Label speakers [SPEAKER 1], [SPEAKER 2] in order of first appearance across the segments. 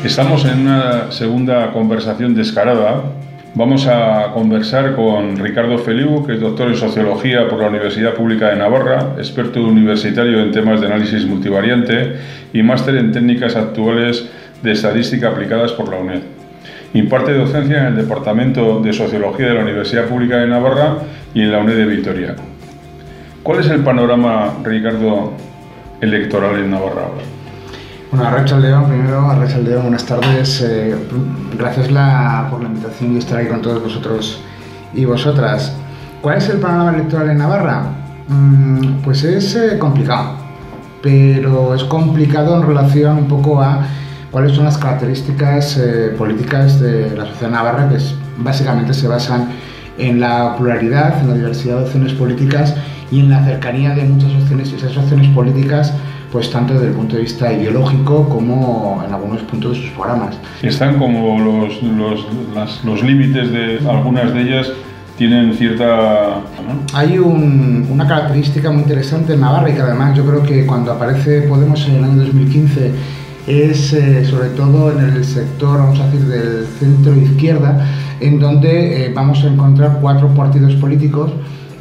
[SPEAKER 1] Estamos en una segunda conversación descarada. Vamos a conversar con Ricardo Feliu, que es doctor en Sociología por la Universidad Pública de Navarra, experto universitario en temas de análisis multivariante y máster en técnicas actuales de estadística aplicadas por la UNED. Imparte docencia en el Departamento de Sociología de la Universidad Pública de Navarra y en la UNED de Vitoria. ¿Cuál es el panorama, Ricardo, electoral en Navarra ahora?
[SPEAKER 2] Bueno, Arratsaldeon, primero, Arratsaldeon, buenas tardes. Gracias por la invitación y estar ahí con todos vosotros y vosotras. ¿Cuál es el panorama electoral en Navarra? Pues es complicado, pero es complicado en relación un poco a cuáles son las características políticas de la sociedad navarra, que básicamente se basan en la pluralidad, en la diversidad de opciones políticas y en la cercanía de muchas opciones, y esas opciones políticas, pues tanto desde el punto de vista ideológico como en algunos puntos de sus programas.
[SPEAKER 1] Están como los límites de algunas de ellas tienen cierta... ¿no?
[SPEAKER 2] Hay una característica muy interesante en Navarra y que además yo creo que cuando aparece Podemos en el año 2015 es sobre todo en el sector, vamos a decir, del centro izquierda, en donde vamos a encontrar 4 partidos políticos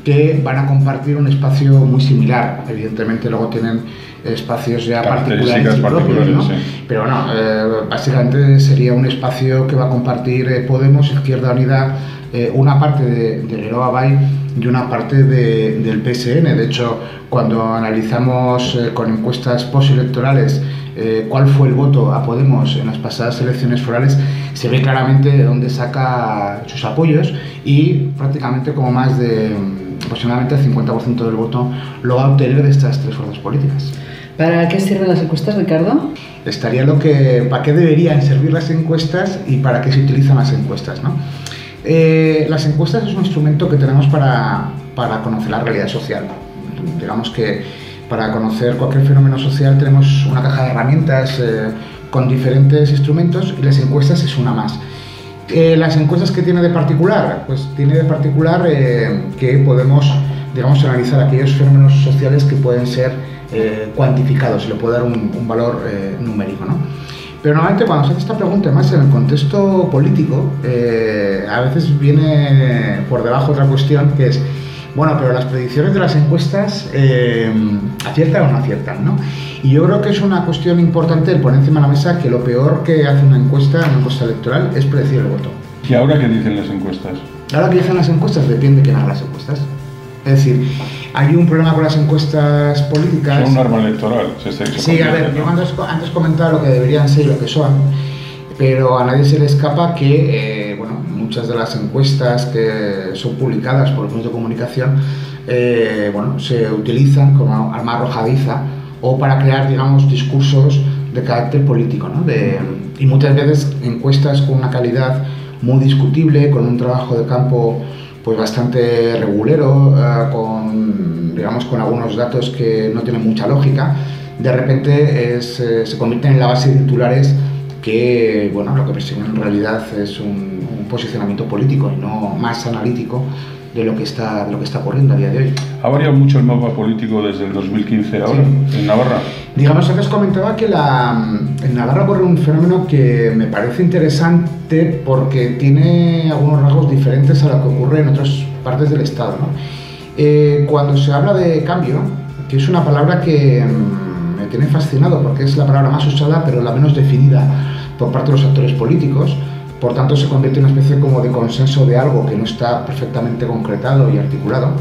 [SPEAKER 2] que van a compartir un espacio muy similar. Evidentemente luego tienen espacios ya particulares y propios, ¿no? Sí. Pero bueno, básicamente sería un espacio que va a compartir Podemos, Izquierda Unida, una parte de Geroa Bai y una parte del PSN. De hecho, cuando analizamos con encuestas postelectorales cuál fue el voto a Podemos en las pasadas elecciones forales, se ve claramente de dónde saca sus apoyos y prácticamente como más de aproximadamente el 50% del voto lo va a obtener de estas 3 fuerzas políticas.
[SPEAKER 3] ¿Para qué sirven las encuestas, Ricardo?
[SPEAKER 2] Estaría para qué deberían servir las encuestas y para qué se utilizan las encuestas, ¿no? Las encuestas es un instrumento que tenemos para conocer la realidad social. Digamos que para conocer cualquier fenómeno social tenemos una caja de herramientas con diferentes instrumentos y las encuestas es una más. ¿Las encuestas qué tiene de particular? Pues tiene de particular que podemos, digamos, analizar aquellos fenómenos sociales que pueden ser cuantificados, se le puede dar un valor numérico, ¿no? Pero normalmente cuando se hace esta pregunta, más en el contexto político, a veces viene por debajo otra cuestión que es, bueno, pero las predicciones de las encuestas aciertan o no aciertan, ¿no? Y yo creo que es una cuestión importante el poner encima de la mesa que lo peor que hace una encuesta electoral es predecir el voto.
[SPEAKER 1] ¿Y ahora qué dicen las encuestas?
[SPEAKER 2] Ahora qué dicen las encuestas depende de quién haga las encuestas. Es decir, hay un problema con las encuestas políticas.
[SPEAKER 1] Son un arma electoral.
[SPEAKER 2] Sí, a ver, yo antes comentaba lo que deberían ser y lo que son, pero a nadie se le escapa que muchas de las encuestas que son publicadas por los medios de comunicación se utilizan como arma arrojadiza o para crear, digamos, discursos de carácter político, ¿no? Y muchas veces encuestas con una calidad muy discutible, con un trabajo de campo pues bastante regulero, con algunos datos que no tienen mucha lógica, de repente se convierten en la base de titulares que lo que persiguen en realidad es un posicionamiento político y no más analítico de lo que está ocurriendo a día de hoy.
[SPEAKER 1] ¿Ha variado mucho el mapa político desde el 2015 ahora, sí, en Navarra?
[SPEAKER 2] Digamos, antes comentaba que en Navarra ocurre un fenómeno que me parece interesante porque tiene algunos rasgos diferentes a lo que ocurre en otras partes del Estado, ¿no? Cuando se habla de cambio, que es una palabra que me tiene fascinado porque es la palabra más usada pero la menos definida por parte de los actores políticos, por tanto se convierte en una especie como de consenso de algo que no está perfectamente concretado y articulado.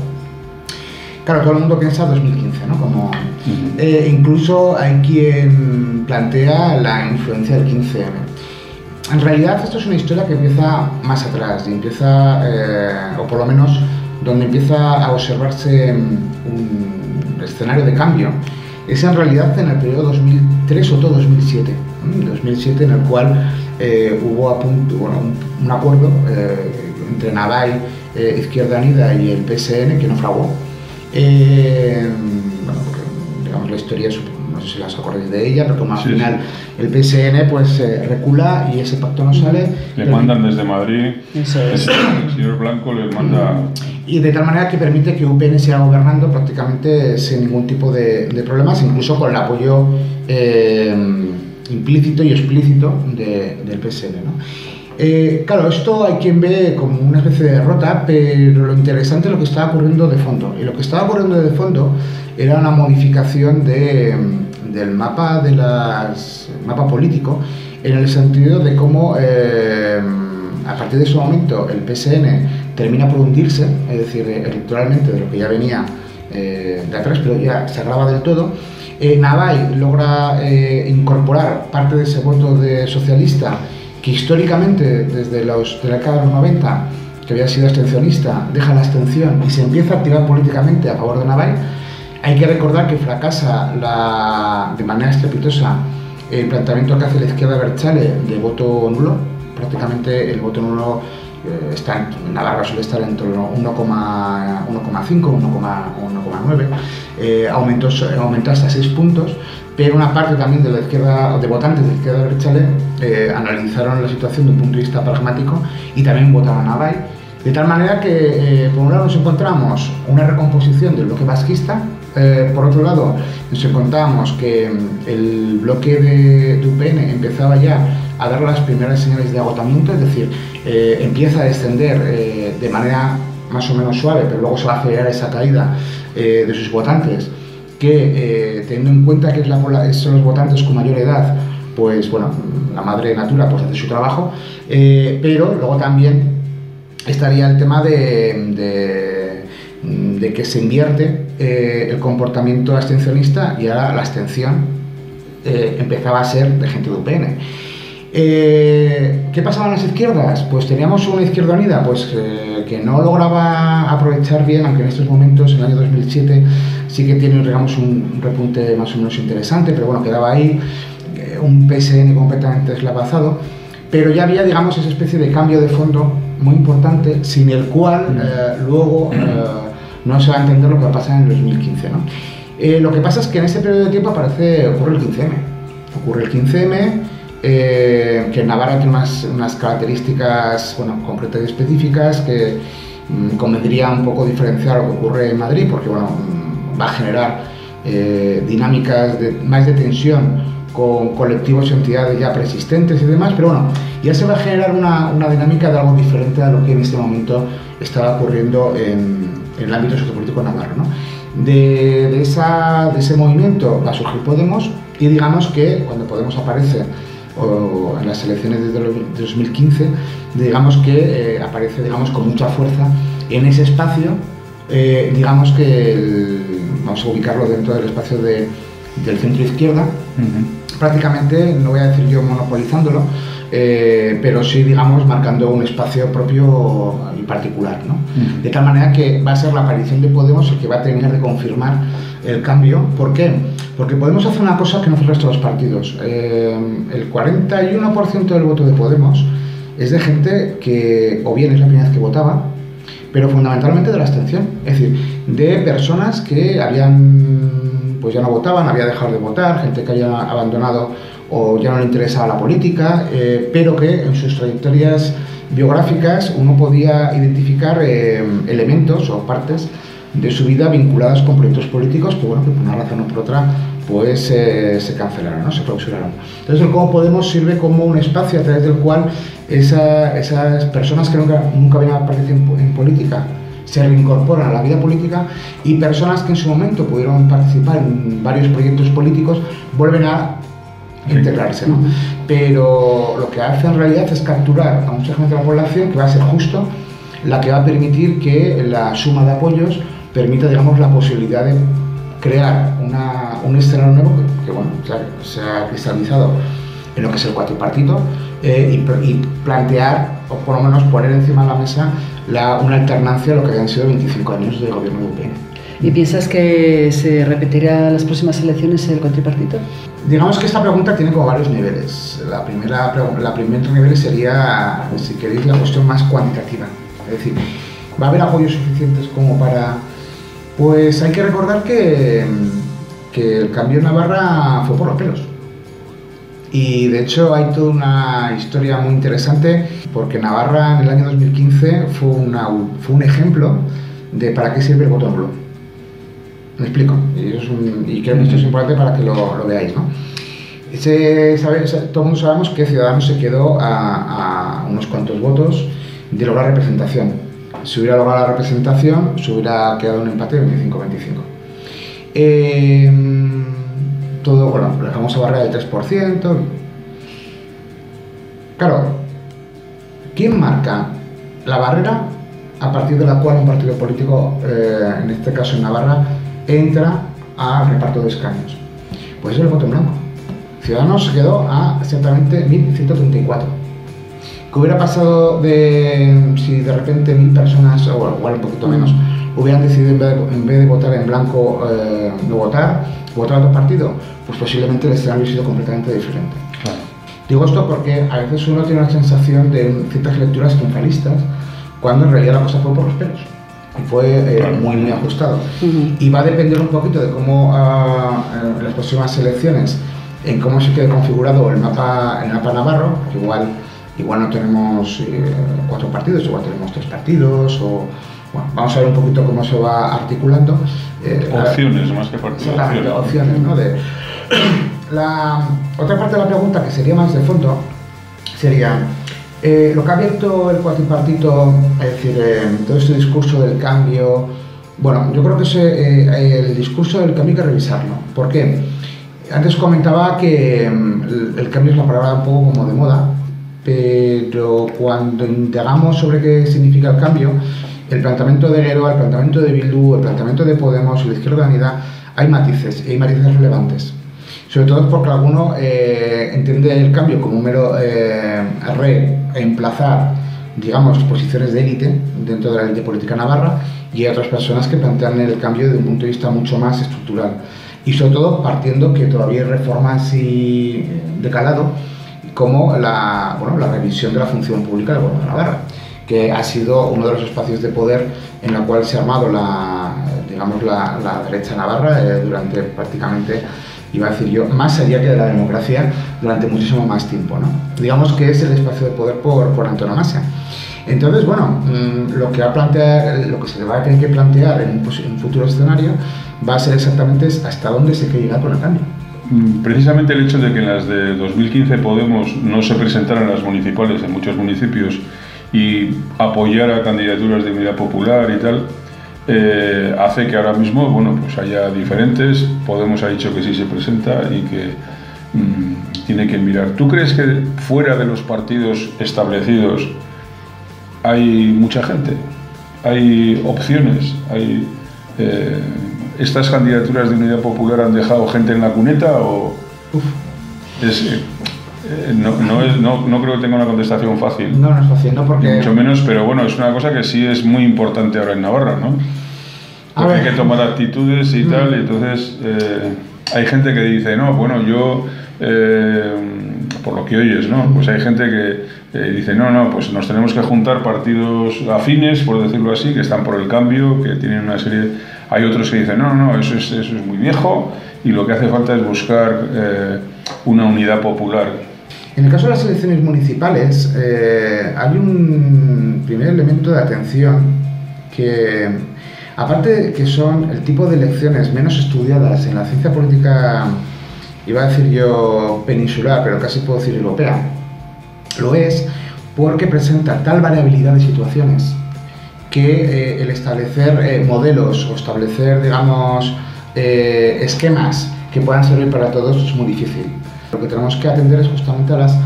[SPEAKER 2] Claro, todo el mundo piensa 2015, ¿no? Incluso hay quien plantea la influencia del 15M. En realidad esto es una historia que empieza más atrás y empieza, o por lo menos donde empieza a observarse un escenario de cambio, es en realidad en el periodo 2003 o todo 2007. 2007 en el cual hubo un acuerdo entre Nabai, Izquierda Unida y el PSN que naufragó. Digamos la historia, no sé si las acordáis de ella, pero como al final el PSN pues recula y ese pacto no sale.
[SPEAKER 1] Le mandan desde Madrid, el señor Blanco le manda...
[SPEAKER 2] Y de tal manera que permite que UPN siga gobernando prácticamente sin ningún tipo de problemas, incluso con el apoyo implícito y explícito del PSN, ¿no? Claro, esto hay quien ve como una especie de derrota, pero lo interesante es lo que estaba ocurriendo de fondo. Y lo que estaba ocurriendo de fondo era una modificación del mapa mapa político, en el sentido de cómo a partir de ese momento el PSN termina por hundirse, es decir, electoralmente de lo que ya venía de atrás, pero ya se agrava del todo. Navai logra incorporar parte de ese voto de socialista que históricamente desde la década de los 90, que había sido abstencionista, deja la abstención y se empieza a activar políticamente a favor de Navai. Hay que recordar que fracasa de manera estrepitosa el planteamiento que hace la izquierda Abertzale de voto nulo. Prácticamente el voto nulo en Navarra suele estar entre 1,5 1,9, aumentó hasta 6 puntos, pero una parte también de la izquierda, de votantes de la izquierda Abertzale analizaron la situación desde un punto de vista pragmático y también votaron a Navai, de tal manera que por un lado nos encontramos una recomposición del bloque vasquista, por otro lado nos encontramos que el bloque de UPN empezaba ya a dar las primeras señales de agotamiento, es decir, empieza a descender de manera más o menos suave, pero luego se va a acelerar esa caída de sus votantes, que teniendo en cuenta que son los votantes con mayor edad, pues bueno, la madre natura pues hace su trabajo, pero luego también estaría el tema de que se invierte el comportamiento abstencionista y ahora la abstención empezaba a ser de gente de UPN. ¿Qué pasaba en las izquierdas? Pues teníamos una izquierda unida que no lograba aprovechar bien, aunque en estos momentos, en el año 2007, sí que tiene, digamos, un repunte más o menos interesante, pero bueno, quedaba ahí, un PSN completamente deslavazado, pero ya había, digamos, esa especie de cambio de fondo muy importante, sin el cual luego no se va a entender lo que va a pasar en el 2015, ¿no? Lo que pasa es que en este periodo de tiempo ocurre el 15M. Ocurre el 15M, que en Navarra tiene unas características, bueno, concretas y específicas que convendría un poco diferenciar lo que ocurre en Madrid, porque bueno, va a generar dinámicas más de tensión con colectivos y entidades ya preexistentes y demás, pero bueno, ya se va a generar una dinámica de algo diferente a lo que en este momento estaba ocurriendo en el ámbito sociopolítico navarro, ¿no? De ese movimiento va a surgir Podemos, y digamos que cuando Podemos aparece o en las elecciones de 2015, digamos que aparece, digamos, con mucha fuerza en ese espacio, digamos que vamos a ubicarlo dentro del espacio del centro izquierda, prácticamente, no voy a decir yo monopolizándolo, pero sí, digamos, marcando un espacio propio y particular, ¿no? De tal manera que va a ser la aparición de Podemos el que va a terminar de confirmar el cambio. ¿Por qué? Porque Podemos hace una cosa que no hace el resto de los partidos. El 41% del voto de Podemos es de gente que o bien es la primera vez que votaba, pero fundamentalmente de la abstención, es decir, de personas que pues ya no votaban, había dejado de votar, gente que había abandonado o ya no le interesaba la política, pero que en sus trayectorias biográficas uno podía identificar elementos o partes de su vida vinculadas con proyectos políticos que, bueno, que por una razón o por otra pues se cancelaron, ¿no? Se clausuraron. Entonces el Cómo Podemos sirve como un espacio a través del cual esas personas que nunca habían participado en política se reincorporan a la vida política, y personas que en su momento pudieron participar en varios proyectos políticos vuelven a integrarse, ¿no? Pero lo que hace en realidad es capturar a mucha gente de la población, que va a ser justo la que va a permitir que la suma de apoyos permita, digamos, la posibilidad de crear un escenario nuevo que bueno, se ha cristalizado en lo que es el cuatripartito, y plantear, o por lo menos poner encima de la mesa una alternancia a lo que habían sido 25 años de gobierno de UPN.
[SPEAKER 3] ¿Y piensas que se repetirá en las próximas elecciones el cuatripartito?
[SPEAKER 2] Digamos que esta pregunta tiene como varios niveles. La primer nivel sería, si queréis, la cuestión más cuantitativa. Es decir, ¿va a haber apoyos suficientes como para...? Pues hay que recordar que el cambio en Navarra fue por los pelos. Y de hecho hay toda una historia muy interesante, porque Navarra en el año 2015 fue un ejemplo de para qué sirve el voto nulo. ¿Me explico? Y creo que esto es importante para que lo veáis, ¿no? Todo el mundo sabemos que Ciudadanos se quedó a unos cuantos votos de lograr representación. Si hubiera logrado la representación, se hubiera quedado un empate de 25-25. Todo, bueno, la famosa barrera del 3%. Claro, ¿quién marca la barrera a partir de la cual un partido político, en este caso en Navarra, entra al reparto de escaños? Pues es el voto en blanco. Ciudadanos se quedó a exactamente 1.134. ¿Qué hubiera pasado si de repente 1.000 personas, o igual un poquito menos, hubieran decidido en vez de votar en blanco, no votar a otro partido? Pues posiblemente el escenario hubiera sido completamente diferente.
[SPEAKER 1] Claro.
[SPEAKER 2] Digo esto porque a veces uno tiene la sensación de ciertas lecturas triunfalistas, cuando en realidad la cosa fue por los pelos y fue muy ajustado. Y va a depender un poquito de cómo en las próximas elecciones, en cómo se quede configurado el mapa navarro, porque igual no tenemos 4 partidos, igual tenemos 3 partidos, o bueno, vamos a ver un poquito cómo se va articulando.
[SPEAKER 1] Opciones más que partidos.
[SPEAKER 2] Opciones, ¿no? La otra parte de la pregunta, que sería más de fondo, sería lo que ha abierto el cuatripartito, es decir, todo este discurso del cambio. Bueno, yo creo que el discurso del cambio hay que revisarlo. ¿Por qué? Antes comentaba que el cambio es una palabra un poco como de moda, pero cuando indagamos sobre qué significa el cambio, el planteamiento de Gueroa, el planteamiento de Bildu, el planteamiento de Podemos y la Izquierda Unida, hay matices, y hay matices relevantes. Sobre todo porque alguno entiende el cambio como un mero reemplazar, digamos, posiciones de élite dentro de la élite política navarra, y hay otras personas que plantean el cambio desde un punto de vista mucho más estructural. Y sobre todo partiendo que todavía hay reformas de calado, como la revisión de la función pública del Gobierno de Navarra, que ha sido uno de los espacios de poder en la cual se ha armado la derecha navarra durante prácticamente, iba a decir yo, más allá que de la democracia, durante muchísimo más tiempo, ¿no? Digamos que es el espacio de poder por antonomasia. Entonces, bueno, lo que se va a tener que plantear en un futuro escenario va a ser exactamente hasta dónde se quiere llegar con el cambio.
[SPEAKER 1] Precisamente el hecho de que en las de 2015 Podemos no se presentaran las municipales en muchos municipios y apoyara candidaturas de Unidad Popular y tal, hace que ahora mismo, bueno, pues haya diferentes. Podemos ha dicho que sí se presenta y que tiene que mirar. ¿Tú crees que fuera de los partidos establecidos hay mucha gente? ¿Hay opciones? ¿Estas candidaturas de Unidad Popular han dejado gente en la cuneta o...? No creo que tenga una contestación fácil.
[SPEAKER 2] No es fácil, no, porque...
[SPEAKER 1] Mucho menos, pero bueno, es una cosa que sí es muy importante ahora en Navarra, ¿no? Porque hay que tomar actitudes y tal, y entonces hay gente que dice, no, bueno, yo... por lo que oyes, ¿no? Pues hay gente que dice, no, pues nos tenemos que juntar partidos afines, por decirlo así, que están por el cambio, que tienen una serie... Hay otros que dicen, no, eso es muy viejo y lo que hace falta es buscar una unidad popular.
[SPEAKER 2] En el caso de las elecciones municipales, hay un primer elemento de atención que, aparte de que son el tipo de elecciones menos estudiadas en la ciencia política, iba a decir yo peninsular, pero casi puedo decir europea, lo es porque presenta tal variabilidad de situaciones que el establecer modelos o establecer, digamos, esquemas que puedan servir para todos es muy difícil. Lo que tenemos que atender es justamente a las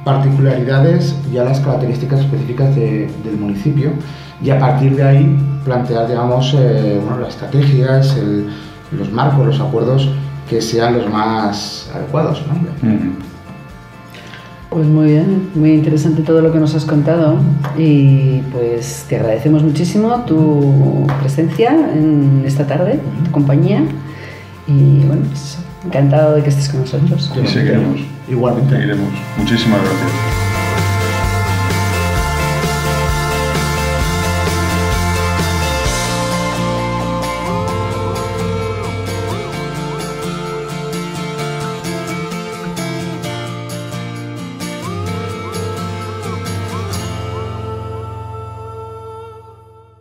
[SPEAKER 2] particularidades y a las características específicas del municipio, y a partir de ahí plantear, digamos, las estrategias, los marcos, los acuerdos que sean los más adecuados, ¿no?
[SPEAKER 3] Pues muy bien, muy interesante todo lo que nos has contado, y pues te agradecemos muchísimo tu presencia en esta tarde, tu compañía, y bueno, pues encantado de que estés con nosotros.
[SPEAKER 1] Y seguiremos.
[SPEAKER 2] Igualmente.
[SPEAKER 1] Seguiremos. Muchísimas gracias.